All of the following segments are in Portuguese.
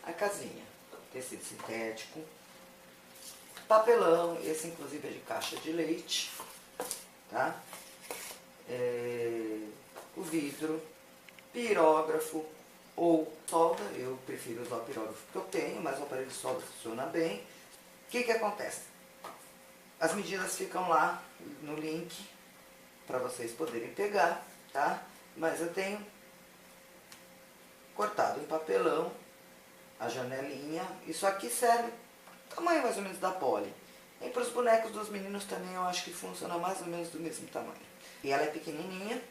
a casinha. Tecido sintético, papelão, esse inclusive é de caixa de leite, tá? O vidro, pirógrafo ou solda, eu prefiro usar o pirógrafo que eu tenho, mas o aparelho de solda funciona bem. O que que acontece? As medidas ficam lá no link para vocês poderem pegar, tá? Mas eu tenho cortado em papelão a janelinha. Isso aqui serve tamanho mais ou menos da Polly. E para os bonecos dos meninos também eu acho que funciona mais ou menos do mesmo tamanho. E ela é pequenininha,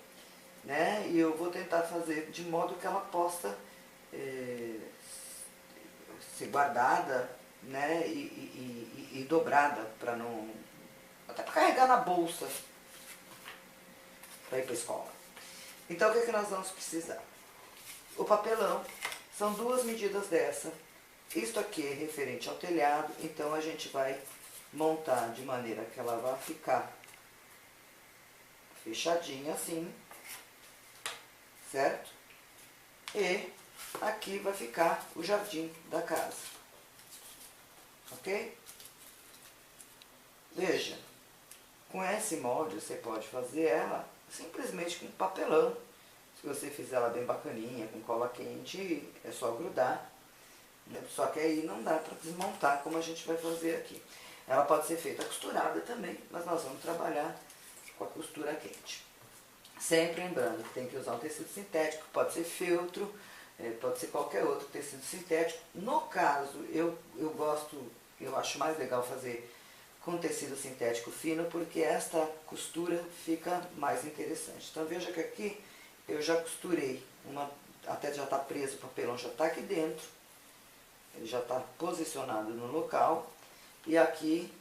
né? E eu vou tentar fazer de modo que ela possa ser guardada, né? E dobrada para não... até para carregar na bolsa para ir para a escola. Então o que que nós vamos precisar? O papelão, são 2 medidas dessa. Isto aqui é referente ao telhado, então a gente vai montar de maneira que ela vai ficar fechadinha assim, certo? E aqui vai ficar o jardim da casa, ok? Veja, com esse molde você pode fazer ela simplesmente com papelão. Se você fizer ela bem bacaninha, com cola quente, é só grudar. Só que aí não dá para desmontar como a gente vai fazer aqui. Ela pode ser feita costurada também, mas nós vamos trabalhar com a costura quente. Sempre lembrando que tem que usar um tecido sintético, pode ser feltro, pode ser qualquer outro tecido sintético. No caso, eu acho mais legal fazer com tecido sintético fino, porque esta costura fica mais interessante. Então veja que aqui eu já costurei, até já está preso, o papelão já está aqui dentro, ele já está posicionado no local, e aqui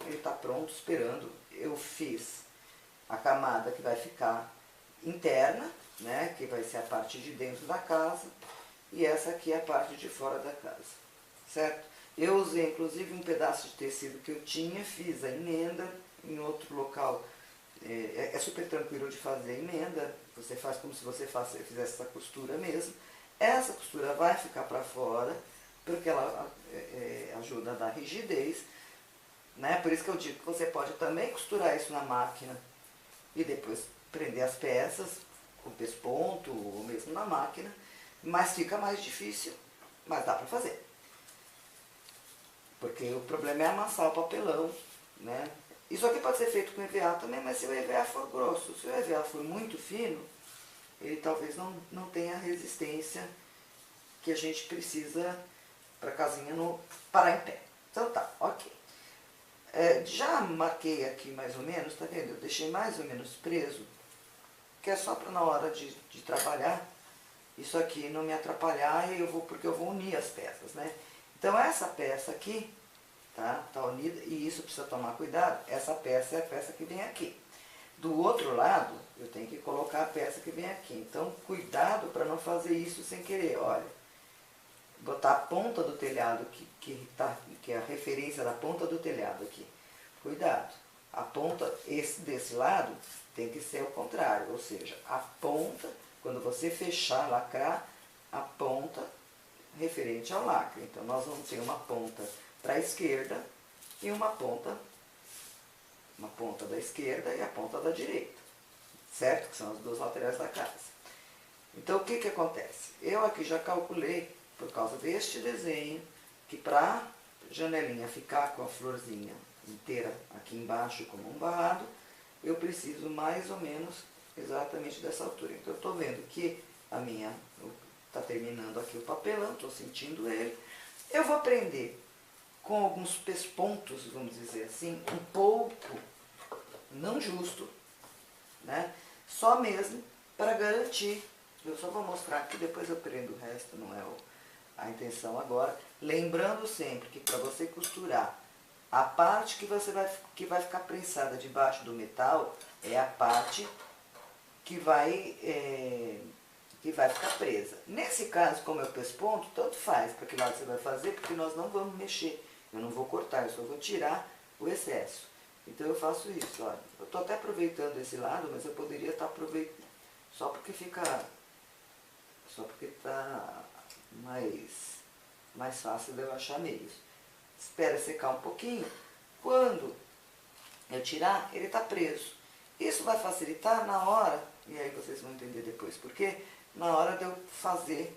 ele está pronto, esperando. Eu fiz a camada que vai ficar interna, né, que vai ser a parte de dentro da casa, e essa aqui é a parte de fora da casa, certo? Eu usei inclusive um pedaço de tecido que eu tinha, fiz a emenda em outro local. É super tranquilo de fazer a emenda, você faz como se você fizesse essa costura mesmo. Essa costura vai ficar para fora, porque ela ajuda a dar rigidez, né? Por isso que eu digo que você pode também costurar isso na máquina e depois prender as peças com pesponto ou mesmo na máquina, mas fica mais difícil, mas dá para fazer. Porque o problema é amassar o papelão, né? Isso aqui pode ser feito com EVA também, mas se o EVA for grosso, se o EVA for muito fino, ele talvez não tenha a resistência que a gente precisa para a casinha não parar em pé. Então tá, ok. Já marquei aqui mais ou menos, tá vendo? Eu deixei mais ou menos preso, que é só para na hora de trabalhar, isso aqui não me atrapalhar, porque eu vou unir as peças, né? Então essa peça aqui, tá unida, e isso precisa tomar cuidado, essa peça é a peça que vem aqui. Do outro lado, eu tenho que colocar a peça que vem aqui. Então, cuidado para não fazer isso sem querer. Olha, botar a ponta do telhado, que é a referência da ponta do telhado aqui. Cuidado. A ponta, desse lado, tem que ser o contrário. Ou seja, a ponta, quando você fechar, lacrar, a ponta referente ao lacre. Então, nós vamos ter uma ponta para a esquerda e uma ponta da esquerda e a ponta da direita, certo? Que são as 2 laterais da casa. Então, o que que acontece? Eu aqui já calculei, por causa deste desenho, que para a janelinha ficar com a florzinha inteira aqui embaixo como um barrado, eu preciso mais ou menos exatamente dessa altura. Então, eu estou vendo que a minha está terminando aqui o papelão, estou sentindo ele. Eu vou prender com alguns pespontos, vamos dizer assim, um pouco, não justo, né? Só mesmo para garantir. Eu só vou mostrar aqui, depois eu prendo o resto, não é a intenção agora. Lembrando sempre que para você costurar, a parte que vai ficar prensada debaixo do metal é a parte que vai ficar presa. Nesse caso, como é o pesponto, tanto faz para que lado você vai fazer, porque nós não vamos mexer. Eu não vou cortar, eu só vou tirar o excesso. Então eu faço isso, olha. Eu estou até aproveitando esse lado, mas eu poderia estar aproveitando só porque mais fácil de eu achar meios. Espera secar um pouquinho. Quando eu tirar, ele está preso. Isso vai facilitar na hora, e aí vocês vão entender depois porque na hora de eu fazer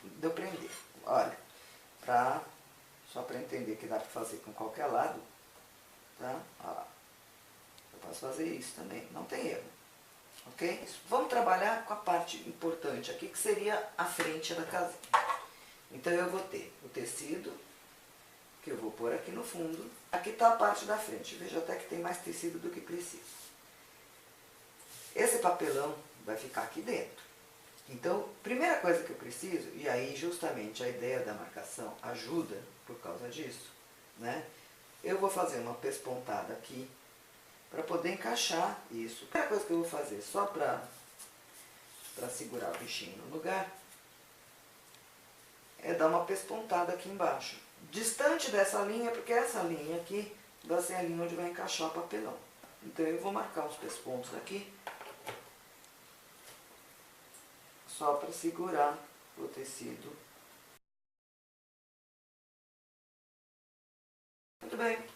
de eu prender. Olha, só para entender que dá para fazer com qualquer lado, tá? Ó, eu posso fazer isso também, não tem erro. Ok? Vamos trabalhar com a parte importante aqui, que seria a frente da casinha. Então eu vou ter o tecido, que eu vou pôr aqui no fundo. Aqui está a parte da frente, veja até que tem mais tecido do que precisa. Esse papelão vai ficar aqui dentro. Então, primeira coisa que eu preciso, e aí justamente a ideia da marcação ajuda por causa disso, né? Eu vou fazer uma pespontada aqui, para poder encaixar isso. A primeira coisa que eu vou fazer, só para segurar o bichinho no lugar, é dar uma pespontada aqui embaixo. Distante dessa linha, porque essa linha aqui vai ser a linha onde vai encaixar o papelão. Então eu vou marcar uns pespontos aqui, só para segurar o tecido. Muito bem.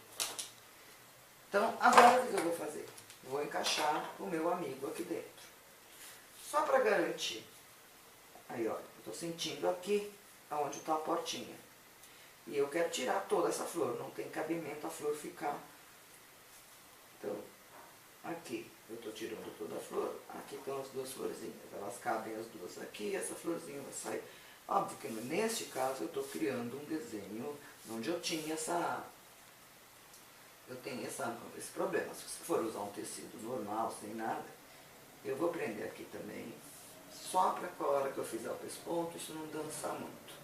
Então, agora o que eu vou fazer? Vou encaixar o meu amigo aqui dentro. Só para garantir. Aí, olha, eu estou sentindo aqui onde está a portinha. E eu quero tirar toda essa flor, não tem cabimento a flor ficar. Então, aqui eu estou tirando toda a flor, aqui estão as duas florzinhas. Elas cabem as duas aqui, essa florzinha vai sair. Óbvio que neste caso eu estou criando um desenho onde eu tinha esse problema. Se você for usar um tecido normal, sem nada, eu vou prender aqui também, só para a hora que eu fizer o pesponto, isso não dançar muito.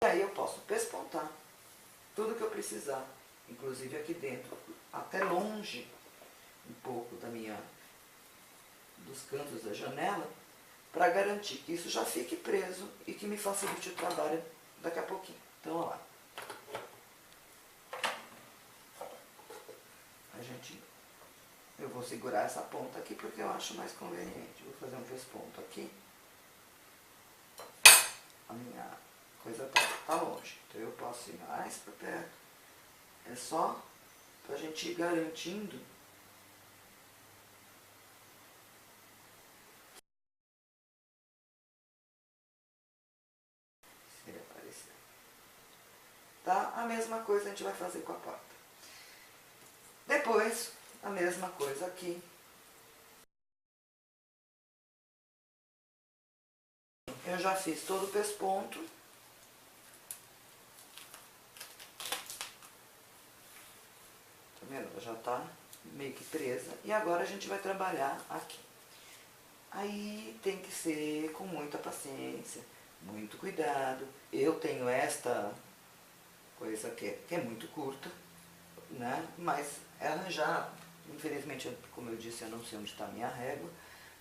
E aí eu posso pespontar tudo que eu precisar, inclusive aqui dentro, até longe um pouco dos cantos da janela, para garantir que isso já fique preso e que me facilite o trabalho daqui a pouquinho. Então, olha lá. Eu vou segurar essa ponta aqui porque eu acho mais conveniente. Vou fazer um pesponto aqui. A minha coisa está longe, então eu posso ir mais para perto. É só para a gente ir garantindo se ele aparecer. Tá? A mesma coisa a gente vai fazer com a porta. Depois, a mesma coisa aqui. Eu já fiz todo o pesponto. Tá vendo? Ela já está meio que presa. E agora a gente vai trabalhar aqui. Aí tem que ser com muita paciência, muito cuidado. Eu tenho esta coisa que é muito curta, né? Mas ela já, infelizmente, como eu disse, eu não sei onde está a minha régua,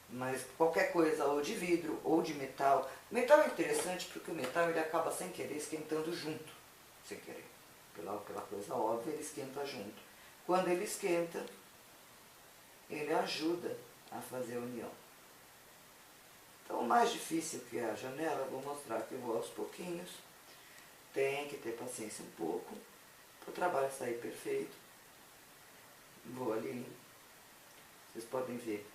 mas qualquer coisa, ou de vidro, ou de metal. Metal é interessante porque o metal ele acaba sem querer esquentando junto, sem querer. Pela coisa óbvia, ele esquenta junto. Quando ele esquenta, ele ajuda a fazer a união. Então, o mais difícil que é a janela, eu vou mostrar que eu vou aos pouquinhos. Tem que ter paciência um pouco, para o trabalho sair perfeito. Vou ali, vocês podem ver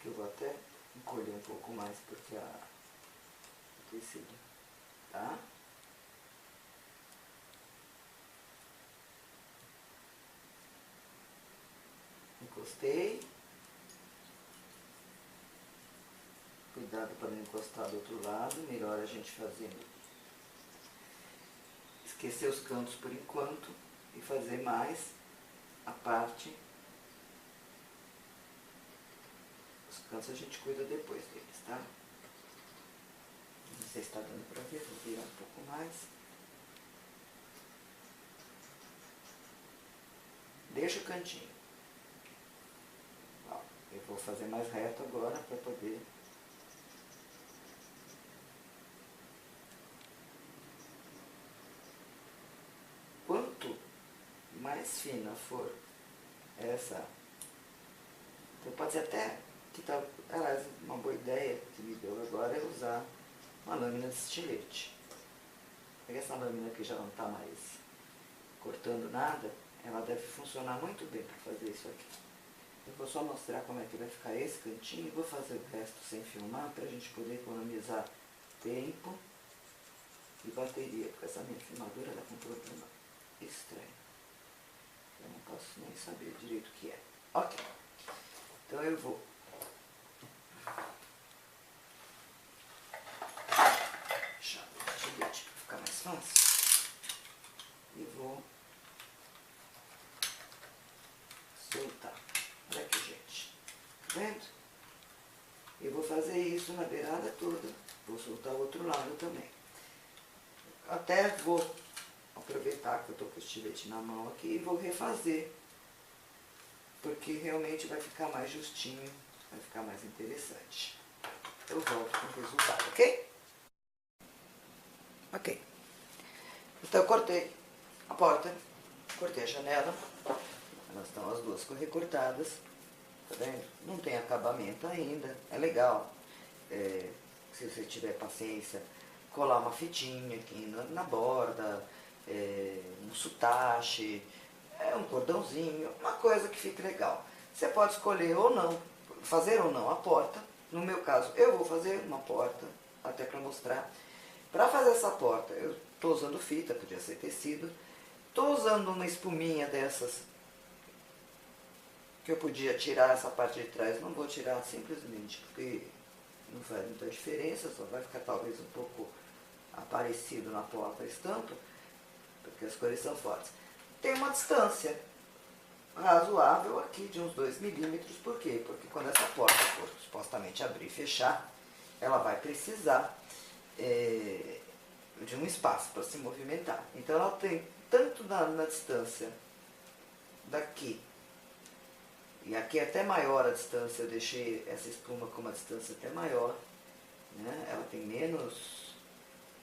que eu vou até encolher um pouco mais, porque o tecido, tá? Encostei. Cuidado para não encostar do outro lado, melhor a gente esquecer os cantos por enquanto e fazer mais a parte. Os cantos a gente cuida depois deles, tá? Não sei se está dando para ver, vou virar um pouco mais. Deixa o cantinho. Ó, eu vou fazer mais reto agora para poder... Quanto mais mais fina for essa, então pode ser até que tá, aliás, uma boa ideia que me deu agora é usar uma lâmina de estilete. Pega essa lâmina que já não está mais cortando nada, ela deve funcionar muito bem para fazer isso aqui. Eu vou só mostrar como é que vai ficar esse cantinho e vou fazer o resto sem filmar para a gente poder economizar tempo e bateria, porque essa minha filmadora está com um problema estranho. Eu não posso nem saber direito o que é. Ok, então eu vou puxar o estilete para ficar mais fácil e vou soltar. Olha aqui, gente, tá vendo? Eu vou fazer isso na beirada toda, vou soltar o outro lado também. Até vou aproveitar que eu estou com o estilete na mão aqui e vou refazer, porque realmente vai ficar mais justinho, vai ficar mais interessante. Eu volto com o resultado, ok? Ok. Então eu cortei a porta, cortei a janela, elas estão as duas recortadas, tá vendo? Não tem acabamento ainda, é legal, se você tiver paciência, colar uma fitinha aqui na borda, um sutache, um cordãozinho, uma coisa que fique legal. Você pode escolher ou não, fazer ou não a porta. No meu caso, eu vou fazer uma porta, até para mostrar. Para fazer essa porta, eu estou usando fita, podia ser tecido. Estou usando uma espuminha dessas, que eu podia tirar essa parte de trás. Não vou tirar simplesmente, porque não faz muita diferença, só vai ficar talvez um pouco aparecido na porta a estampa, porque as cores são fortes. Tem uma distância razoável aqui de uns 2 milímetros, por quê? Porque quando essa porta for supostamente abrir e fechar, ela vai precisar de um espaço para se movimentar. Então ela tem tanto na distância daqui, e aqui é até maior a distância, eu deixei essa espuma com uma distância até maior, né? Ela tem menos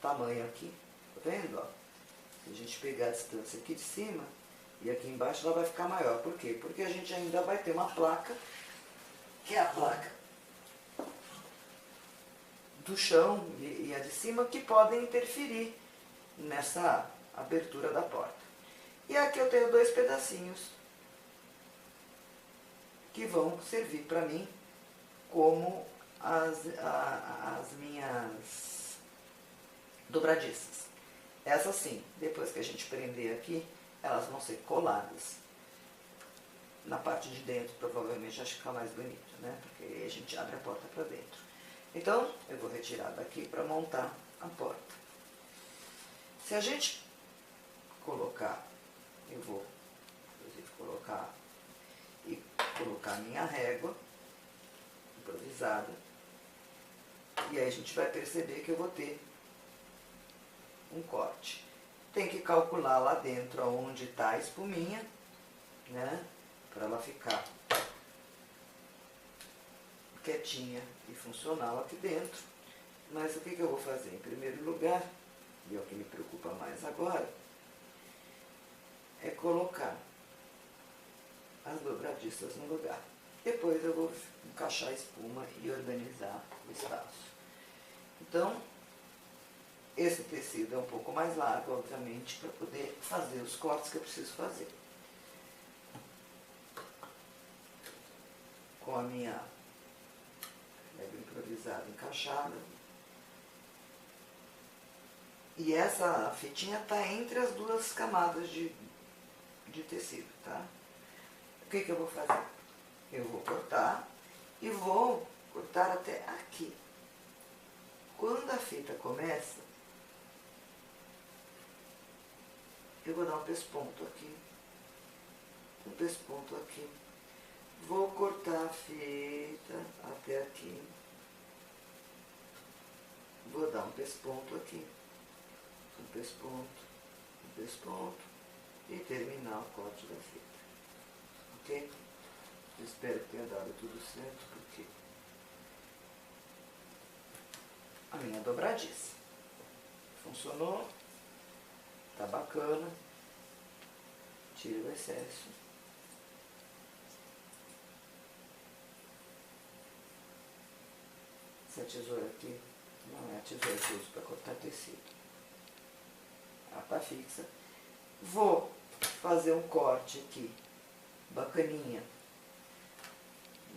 tamanho aqui, tá vendo? Ó? Se a gente pegar a distância aqui de cima e aqui embaixo, ela vai ficar maior. Por quê? Porque a gente ainda vai ter uma placa, que é a placa do chão e a de cima, que podem interferir nessa abertura da porta. E aqui eu tenho 2 pedacinhos que vão servir para mim como as minhas dobradiças. Essas sim, depois que a gente prender aqui, elas vão ser coladas. Na parte de dentro, provavelmente, vai ficar mais bonito, né? Porque aí a gente abre a porta para dentro. Então, eu vou retirar daqui para montar a porta. Se a gente colocar, eu vou, inclusive, colocar a minha régua improvisada. E aí a gente vai perceber que eu vou ter um corte. Tem que calcular lá dentro onde está a espuminha, né? Para ela ficar quietinha e funcional aqui dentro. Mas o que eu vou fazer? Em primeiro lugar, e é o que me preocupa mais agora, é colocar as dobradiças no lugar. Depois eu vou encaixar a espuma e organizar o espaço. Então, esse tecido é um pouco mais largo, obviamente, para poder fazer os cortes que eu preciso fazer. Com a minha régua improvisada encaixada. E essa fitinha está entre as 2 camadas de tecido, tá? O que eu vou fazer? Eu vou cortar e vou cortar até aqui. Quando a fita começa, eu vou dar um pesponto aqui, um pesponto aqui. Vou cortar a fita até aqui. Vou dar um pesponto aqui, um pesponto e terminar o corte da fita. Ok? Eu espero que tenha dado tudo certo, porque a minha dobradiça funcionou, tá bacana. Tire o excesso. Essa tesoura aqui não é a tesoura que eu uso para cortar tecido. Ela tá fixa. Vou fazer um corte aqui, bacaninha.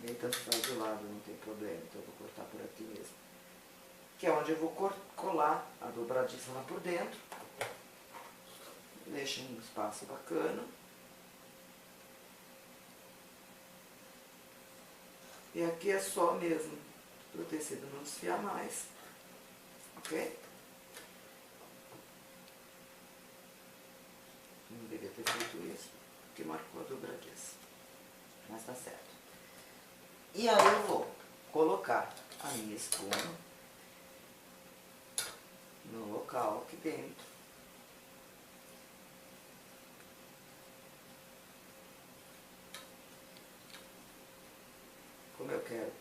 Nem tanto faz do lado, não tem problema, então eu vou cortar por aqui mesmo. Que é onde eu vou colar a dobradiça lá por dentro. Deixa um espaço bacana. E aqui é só mesmo para o tecido não desfiar mais. Ok? Não deveria ter feito isso, porque marcou a dobradiça. Mas tá certo. E aí eu vou colocar a minha espuma no local aqui dentro. Como eu quero,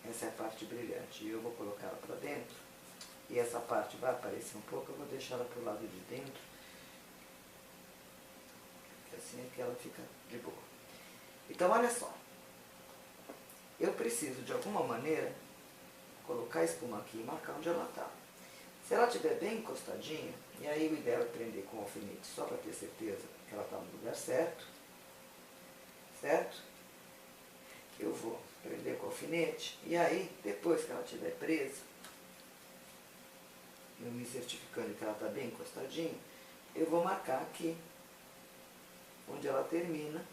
essa é a parte brilhante, e eu vou colocar ela para dentro, e essa parte vai aparecer um pouco, eu vou deixar ela pro lado de dentro, assim é que ela fica de boa. Então, olha só, eu preciso de alguma maneira colocar a espuma aqui e marcar onde ela está. Se ela estiver bem encostadinha, e aí o ideal é prender com o alfinete só para ter certeza que ela está no lugar certo, certo? Eu vou prender com o alfinete, e aí, depois que ela estiver presa, eu me certificando que ela está bem encostadinha, eu vou marcar aqui, onde ela termina,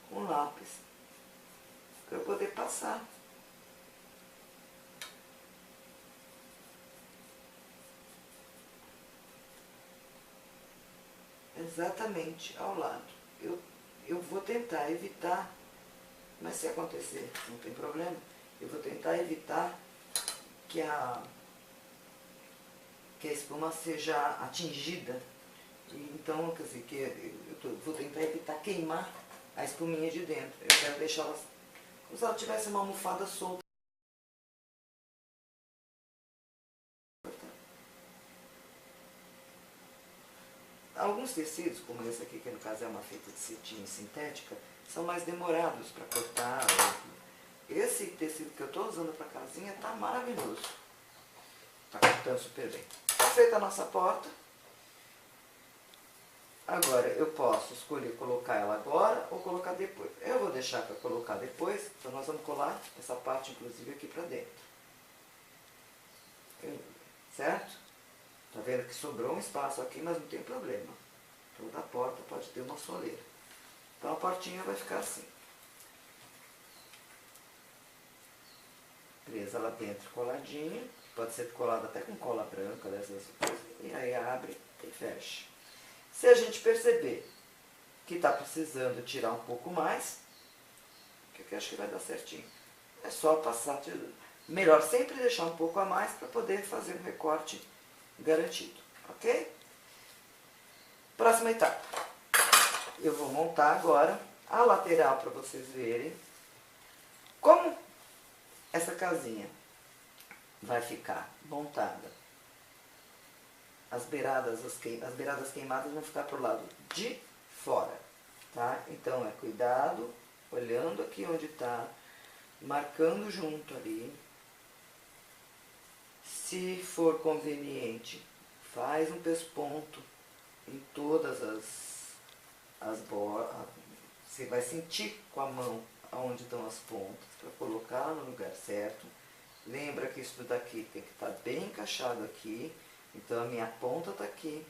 com lápis, para eu poder passar. Exatamente ao lado. Eu vou tentar evitar, mas se acontecer, não tem problema, eu vou tentar evitar que a espuma seja atingida. Então, quer dizer, vou tentar evitar queimar a espuminha de dentro. Eu quero deixar ela como se ela tivesse uma almofada solta. Alguns tecidos, como esse aqui, que no caso é uma feita de cetim sintética, são mais demorados para cortar. Esse tecido que eu estou usando para casinha está maravilhoso. Está cortando super bem. Está feita a nossa porta. Agora, eu posso escolher colocar ela agora ou colocar depois. Eu vou deixar para colocar depois, então nós vamos colar essa parte, inclusive, aqui para dentro. Certo? Tá vendo que sobrou um espaço aqui, mas não tem problema. Toda porta pode ter uma soleira. Então a portinha vai ficar assim. Presa lá dentro, coladinha. Pode ser colada até com cola branca, dessas coisas. E aí abre e fecha. Se a gente perceber que está precisando tirar um pouco mais, que eu acho que vai dar certinho, é só passar. Melhor sempre deixar um pouco a mais para poder fazer um recorte garantido, ok? Próxima etapa. Eu vou montar agora a lateral para vocês verem como essa casinha vai ficar montada. As beiradas queimadas vão ficar pro lado de fora, tá? Então é cuidado, olhando aqui onde está, marcando junto ali. Se for conveniente, faz um pesponto em todas as bordas. Você vai sentir com a mão aonde estão as pontas para colocar no lugar certo. Lembra que isso daqui tem que estar bem encaixado aqui. Então a minha ponta está aqui,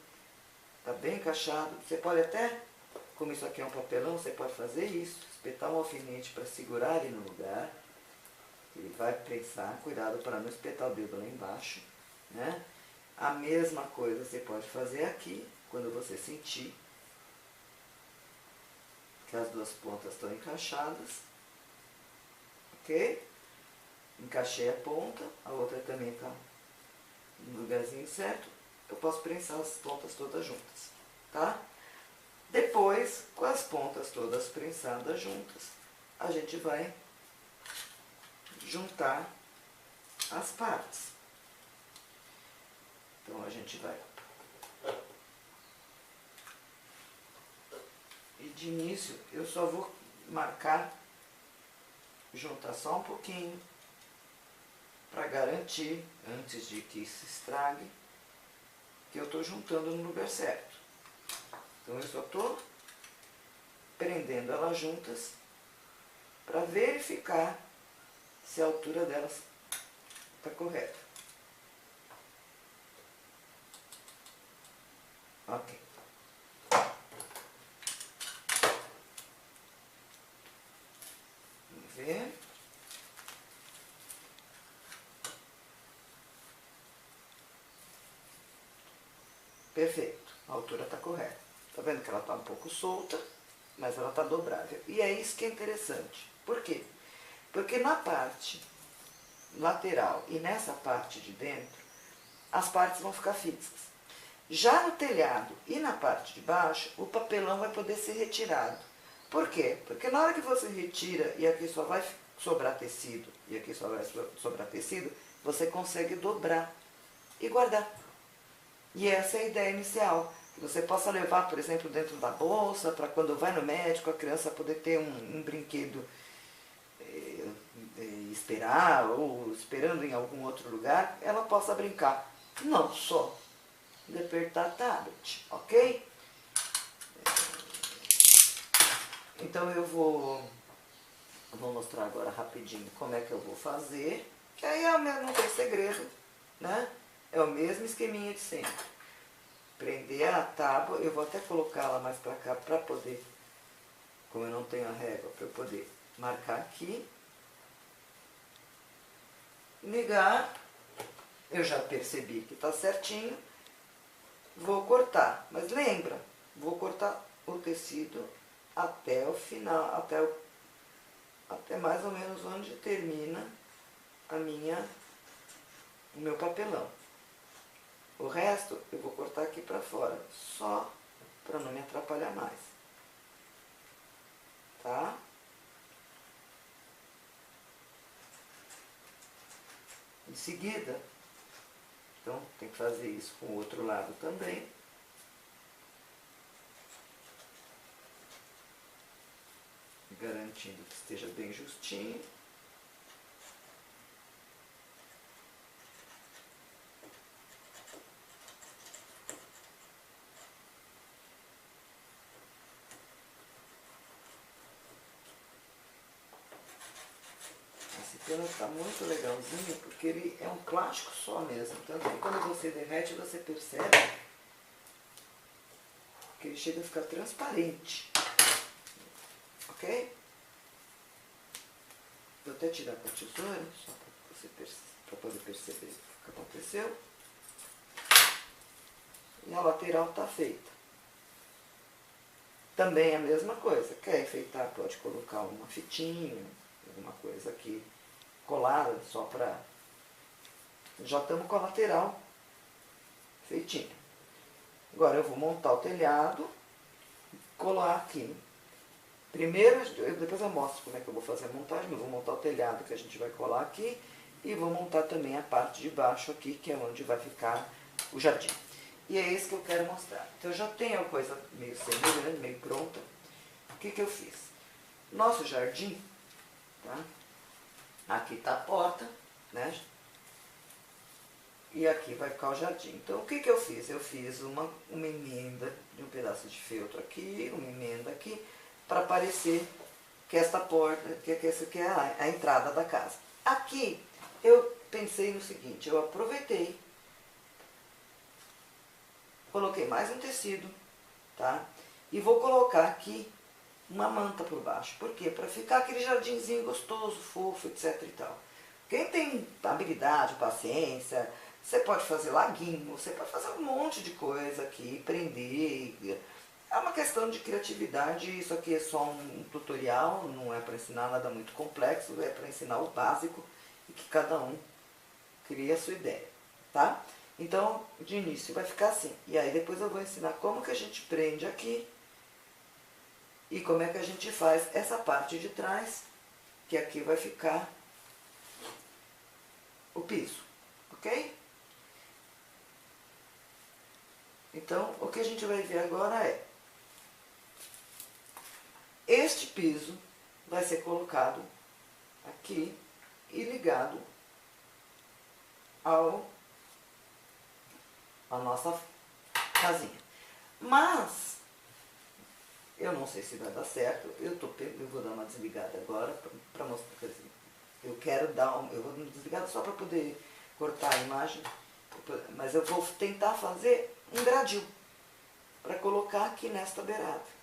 está bem encaixado. Você pode até, como isso aqui é um papelão, você pode fazer isso, espetar um alfinete para segurar ele no lugar. Ele vai prensar, cuidado para não espetar o dedo lá embaixo, né? A mesma coisa você pode fazer aqui, quando você sentir que as duas pontas estão encaixadas, ok? Encaixei a ponta, a outra também está no lugarzinho certo, eu posso prensar as pontas todas juntas, tá? Depois, com as pontas todas prensadas juntas, a gente vai juntar as partes. Então a gente vai de início, eu só vou marcar, juntar só um pouquinho, para garantir, antes de que se estrague, que eu estou juntando no lugar certo. Então eu só estou prendendo elas juntas para verificar se a altura delas está correta. Ok. Vamos ver. Perfeito, a altura está correta. Tá vendo que ela está um pouco solta, mas ela está dobrável. E é isso que é interessante. Por quê? Porque na parte lateral e nessa parte de dentro, as partes vão ficar fixas. Já no telhado e na parte de baixo, o papelão vai poder ser retirado. Por quê? Porque na hora que você retira e aqui só vai sobrar tecido, e aqui só vai sobrar tecido, você consegue dobrar e guardar. E essa é a ideia inicial, que você possa levar, por exemplo, dentro da bolsa, para quando vai no médico, a criança poder ter um brinquedo, esperar, ou esperando em algum outro lugar, ela possa brincar. Não só de apertar tablet, ok? Então eu vou mostrar agora rapidinho como é que eu vou fazer, que aí não tem segredo, né? É o mesmo esqueminha de sempre. Prender a tábua, eu vou até colocar ela mais pra cá pra poder, como eu não tenho a régua, pra eu poder marcar aqui. Ligar, eu já percebi que tá certinho. Vou cortar, mas lembra, vou cortar o tecido até o final, até mais ou menos onde termina o meu papelão. O resto eu vou cortar aqui pra fora, só para não me atrapalhar mais. Tá? Em seguida, então tem que fazer isso com o outro lado também. Garantindo que esteja bem justinho. Esse pano está muito legalzinho, porque ele é um plástico só mesmo. Tanto que quando você derrete, você percebe que ele chega a ficar transparente. Ok? Vou até tirar com a tesoura, só para poder perceber o que aconteceu. E a lateral está feita. Também a mesma coisa. Quer enfeitar, pode colocar uma fitinha, alguma coisa aqui colada, só para... Já estamos com a lateral feitinha. Agora eu vou montar o telhado, colar aqui. Primeiro, depois eu mostro como é que eu vou fazer a montagem. Eu vou montar o telhado que a gente vai colar aqui e vou montar também a parte de baixo aqui, que é onde vai ficar o jardim. E é isso que eu quero mostrar. Então eu já tenho a coisa meio semelhante, meio pronta. O que eu fiz? Nosso jardim, tá? Aqui está a porta, né? E aqui vai ficar o jardim. Então o que eu fiz? Eu fiz uma emenda de um pedaço de feltro aqui, uma emenda aqui, para parecer que esta porta, que essa aqui é a entrada da casa. Aqui eu pensei no seguinte, eu aproveitei, coloquei mais um tecido, tá? E vou colocar aqui uma manta por baixo. Por quê? Para ficar aquele jardinzinho gostoso, fofo, etc e tal. Quem tem habilidade, paciência, você pode fazer laguinho, você pode fazer um monte de coisa aqui, prender. É uma questão de criatividade, isso aqui é só um tutorial, não é para ensinar nada muito complexo, é para ensinar o básico e que cada um cria a sua ideia, tá? Então, de início vai ficar assim. E aí depois eu vou ensinar como que a gente prende aqui e como é que a gente faz essa parte de trás, que aqui vai ficar o piso, ok? Então, o que a gente vai ver agora é Este piso vai ser colocado aqui e ligado à nossa casinha. Mas eu não sei se vai dar certo. Eu vou dar uma desligada agora para mostrar. Quer dizer, eu vou dar uma desligada só para poder cortar a imagem, mas eu vou tentar fazer um gradil para colocar aqui nesta beirada,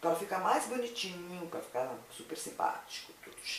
para ficar mais bonitinho, para ficar super simpático, tudo